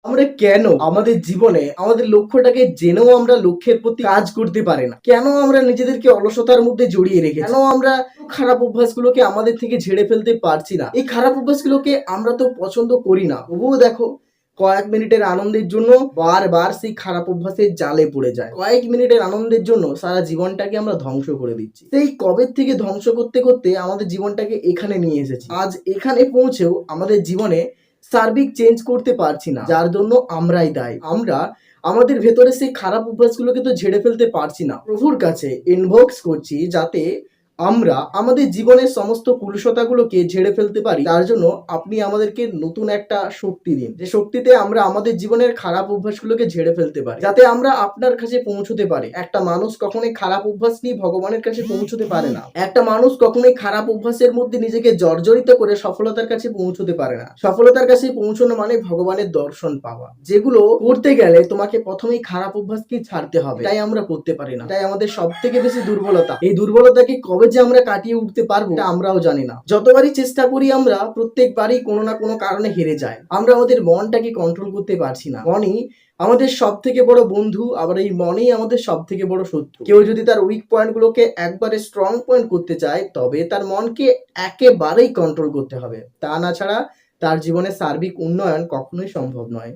আমরা কেন আমাদের জীবনে আমাদের লক্ষ্যটাকে জেনেও আমরা লক্ষ্যের প্রতি কাজ করতে পারি না? কেন আমরা নিজেদেরকে অলসতার মধ্যে জড়িয়ে রেখেছি? কেন আমরা খারাপ অভ্যাসগুলোকে আমাদের থেকে ঝেড়ে ফেলতে পারছি না? এই খারাপ অভ্যাসগুলোকে আমরা তো পছন্দ করি না, তবুও দেখো কয়েক মিনিটের আনন্দের জন্য বারবার সেই খারাপ অভ্যাসের জালে পড়ে যায়। কয়েক মিনিটের আনন্দের জন্য সারা জীবনটাকে আমরা ধ্বংস করে দিচ্ছি। সেই কবে থেকে ধ্বংস করতে করতে আমাদের জীবনটাকে এখানে নিয়ে এসেছি। আজ এখানে পৌঁছেও আমাদের জীবনে সার্বিক চেঞ্জ করতে পারছি না, যার জন্য আমরাই দায়ী। আমরা আমাদের ভেতরে সেই খারাপ অভ্যাসগুলোকে তো ঝেড়ে ফেলতে পারছি না। প্রভুর কাছে ইনভক্স করছি যাতে আমরা আমাদের জীবনের সমস্ত কুলসতাগুলোকে ঝেড়ে ফেলতে পারি। তার জন্য আপনি আমাদেরকে নতুন একটা শক্তি দিন, যে শক্তিতে আমরা আমাদের জীবনের খারাপ অভ্যাসগুলোকে ঝেড়ে ফেলতে পারি, যাতে আমরা আপনার কাছে পৌঁছতে পারি। একটা মানুষ কখনোই খারাপ অভ্যাস নিয়ে ভগবানের কাছে পৌঁছতে পারে না। একটা মানুষ কখনোই খারাপ অভ্যাসের মধ্যে নিজেকে জর্জরিত করে সফলতার কাছে পৌঁছতে পারে না। সফলতার কাছে পৌঁছানো মানে ভগবানের দর্শন পাওয়া, যেগুলো করতে গেলে তোমাকে প্রথমেই খারাপ অভ্যাসকে ছাড়তে হবে। তাই আমরা করতে পারি না, তাই আমাদের সব থেকে বেশি দুর্বলতা। এই দুর্বলতাকে কবে যে আমরা কাটিয়ে উঠতে পারবো এটা আমরাও জানি না। যতবারই চেষ্টা করি আমরা প্রত্যেকবারই কোনো না কোনো কারণে হেরে যাই। আমরা আমাদের মনটাকে কন্ট্রোল করতে পারছি না। মনই আমাদের সব থেকে বড় বন্ধু, আবার এই মনেই আমাদের সব থেকে বড় শত্রু। কেউ যদি তার উইক পয়েন্ট গুলোকে একবারে স্ট্রং পয়েন্ট করতে চায়, তবে তার মনকে একেবারেই কন্ট্রোল করতে হবে। তা না ছাড়া তার জীবনে সার্বিক উন্নয়ন কখনোই সম্ভব নয়।